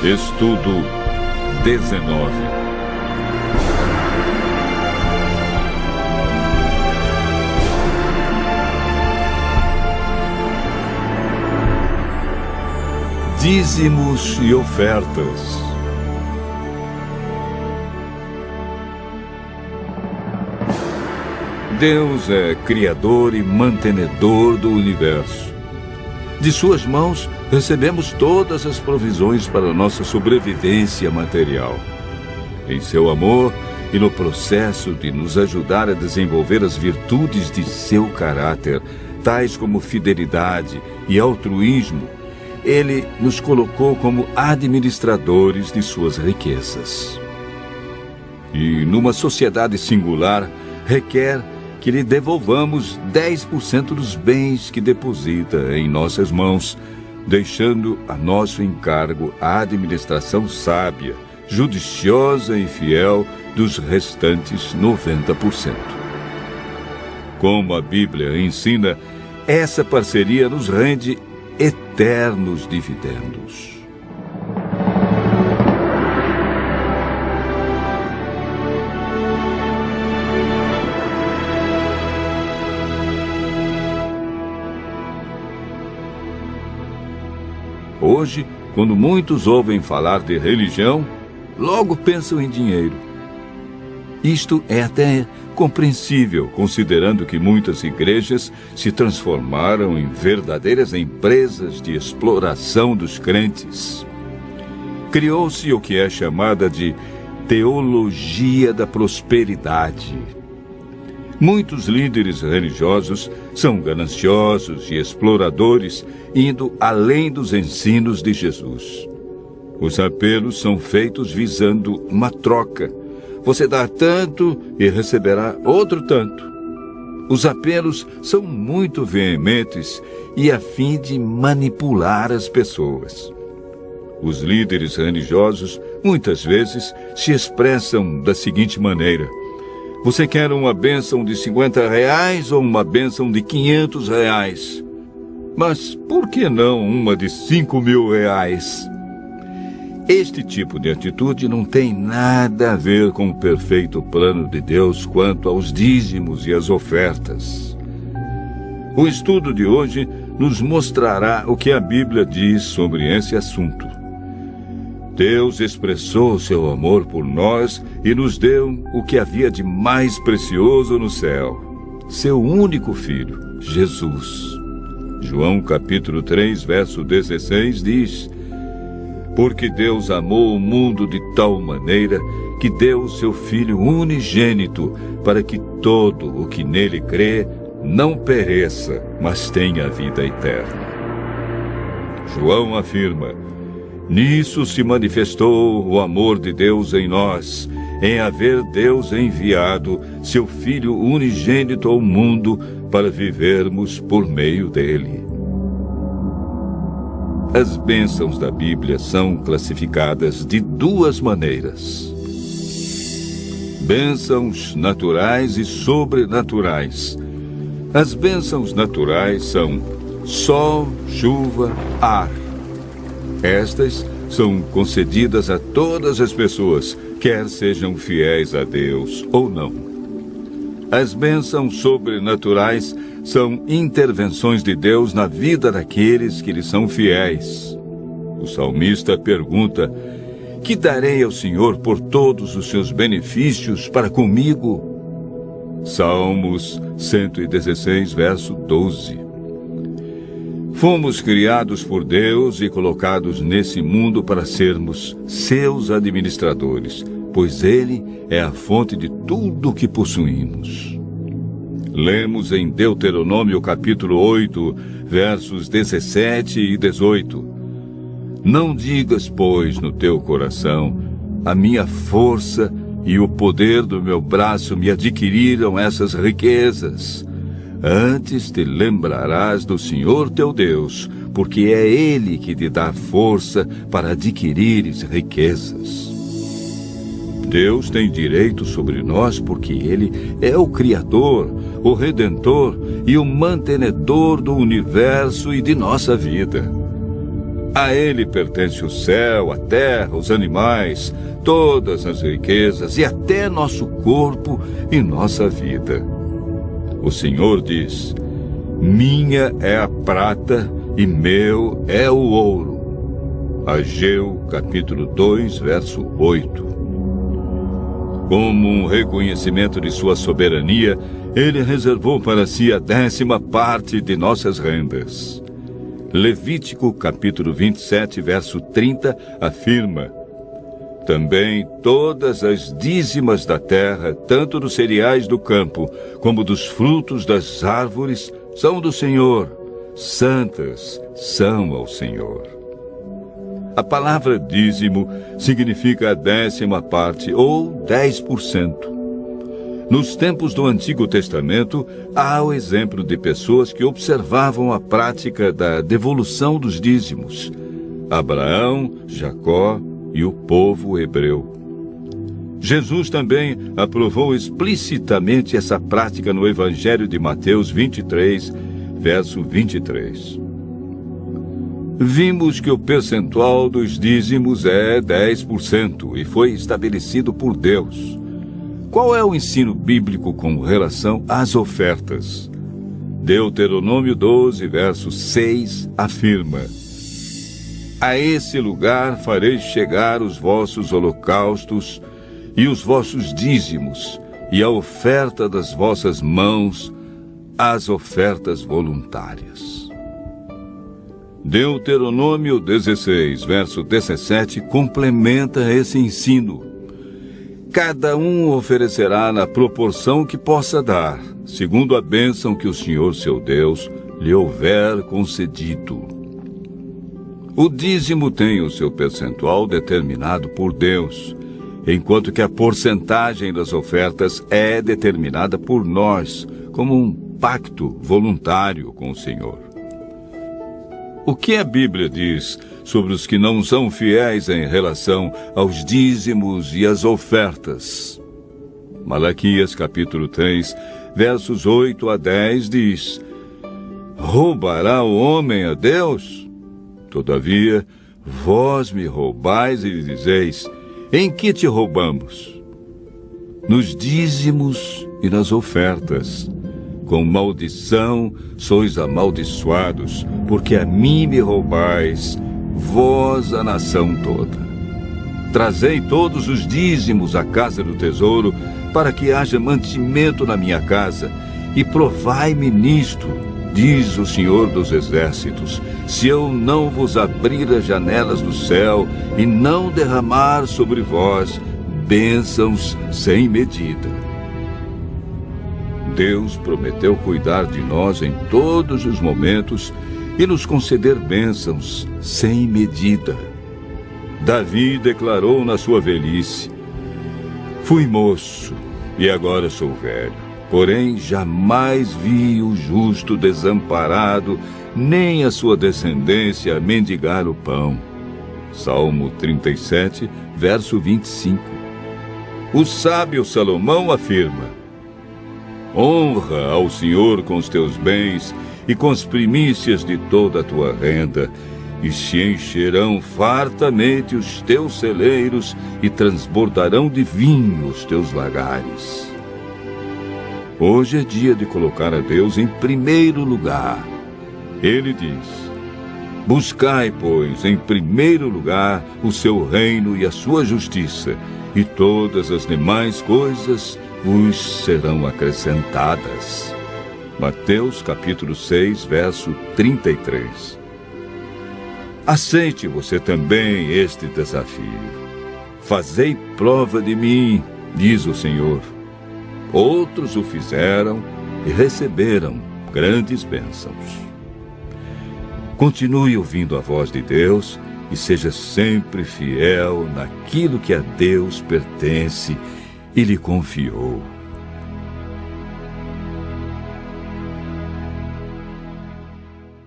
Estudo 19. Dízimos e ofertas. Deus é criador e mantenedor do universo. De suas mãos, recebemos todas as provisões para nossa sobrevivência material. Em seu amor e no processo de nos ajudar a desenvolver as virtudes de seu caráter, tais como fidelidade e altruísmo, Ele nos colocou como administradores de suas riquezas. E numa sociedade singular, requer que lhe devolvamos 10% dos bens que deposita em nossas mãos, deixando a nosso encargo a administração sábia, judiciosa e fiel dos restantes 90%. Como a Bíblia ensina, essa parceria nos rende eternos dividendos. Hoje, quando muitos ouvem falar de religião, logo pensam em dinheiro. Isto é até compreensível, considerando que muitas igrejas se transformaram em verdadeiras empresas de exploração dos crentes. Criou-se o que é chamada de teologia da prosperidade. Muitos líderes religiosos são gananciosos e exploradores, indo além dos ensinos de Jesus. Os apelos são feitos visando uma troca. Você dá tanto e receberá outro tanto. Os apelos são muito veementes e a fim de manipular as pessoas. Os líderes religiosos muitas vezes se expressam da seguinte maneira: você quer uma bênção de R$50 ou uma bênção de R$500? Mas por que não uma de R$5.000? Este tipo de atitude não tem nada a ver com o perfeito plano de Deus quanto aos dízimos e às ofertas. O estudo de hoje nos mostrará o que a Bíblia diz sobre esse assunto. Deus expressou seu amor por nós e nos deu o que havia de mais precioso no céu, seu único Filho, Jesus. João capítulo 3, verso 16 diz: porque Deus amou o mundo de tal maneira que deu o seu Filho unigênito, para que todo o que nele crê não pereça, mas tenha a vida eterna. João afirma: nisso se manifestou o amor de Deus em nós, em haver Deus enviado seu Filho unigênito ao mundo para vivermos por meio dele. As bênçãos da Bíblia são classificadas de duas maneiras: bênçãos naturais e sobrenaturais. As bênçãos naturais são sol, chuva, ar. Estas são concedidas a todas as pessoas, quer sejam fiéis a Deus ou não. As bênçãos sobrenaturais são intervenções de Deus na vida daqueles que lhe são fiéis. O salmista pergunta: que darei ao Senhor por todos os seus benefícios para comigo? Salmos 116, verso 12. Fomos criados por Deus e colocados nesse mundo para sermos seus administradores, pois Ele é a fonte de tudo o que possuímos. Lemos em Deuteronômio capítulo 8, versos 17 e 18. Não digas, pois, no teu coração: a minha força e o poder do meu braço me adquiriram essas riquezas. Antes te lembrarás do Senhor teu Deus, porque é Ele que te dá força para adquirires riquezas. Deus tem direito sobre nós porque Ele é o Criador, o Redentor e o mantenedor do universo e de nossa vida. A ele pertence o céu, a terra, os animais, todas as riquezas e até nosso corpo e nossa vida. O Senhor diz: minha é a prata e meu é o ouro. Ageu, capítulo 2, verso 8. Como um reconhecimento de sua soberania, ele reservou para si a 10ª parte de nossas rendas. Levítico, capítulo 27, verso 30, afirma: também todas as dízimas da terra, tanto dos cereais do campo, como dos frutos das árvores, são do Senhor, santas são ao Senhor. A palavra dízimo significa a 10ª parte, ou 10%. Nos tempos do Antigo Testamento, há o exemplo de pessoas que observavam a prática da devolução dos dízimos: Abraão, Jacó e o povo hebreu. Jesus também aprovou explicitamente essa prática no Evangelho de Mateus 23, verso 23. Vimos que o percentual dos dízimos é 10% e foi estabelecido por Deus. Qual é o ensino bíblico com relação às ofertas? Deuteronômio 12, verso 6, afirma: a esse lugar fareis chegar os vossos holocaustos e os vossos dízimos, e a oferta das vossas mãos, as ofertas voluntárias. Deuteronômio 16, verso 17, complementa esse ensino. Cada um oferecerá na proporção que possa dar, segundo a bênção que o Senhor seu Deus lhe houver concedido. O dízimo tem o seu percentual determinado por Deus, enquanto que a porcentagem das ofertas é determinada por nós, como um pacto voluntário com o Senhor. O que a Bíblia diz sobre os que não são fiéis em relação aos dízimos e às ofertas? Malaquias, capítulo 3, versos 8 a 10 diz: roubará o homem a Deus? Todavia, vós me roubais e dizeis: em que te roubamos? Nos dízimos e nas ofertas. Com maldição sois amaldiçoados, porque a mim me roubais, vós a nação toda. Trazei todos os dízimos à casa do tesouro, para que haja mantimento na minha casa, e provai-me nisto, diz o Senhor dos Exércitos, se eu não vos abrir as janelas do céu e não derramar sobre vós bênçãos sem medida. Deus prometeu cuidar de nós em todos os momentos e nos conceder bênçãos sem medida. Davi declarou na sua velhice: fui moço e agora sou velho, porém jamais vi o justo desamparado, nem a sua descendência mendigar o pão. Salmo 37, verso 25. O sábio Salomão afirma: honra ao Senhor com os teus bens e com as primícias de toda a tua renda, e se encherão fartamente os teus celeiros e transbordarão de vinho os teus lagares. Hoje é dia de colocar a Deus em primeiro lugar. Ele diz: buscai, pois, em primeiro lugar o seu reino e a sua justiça, e todas as demais coisas vos serão acrescentadas. Mateus capítulo 6, verso 33. Aceite você também este desafio. Fazei prova de mim, diz o Senhor. Outros o fizeram e receberam grandes bênçãos. Continue ouvindo a voz de Deus e seja sempre fiel naquilo que a Deus pertence e lhe confiou.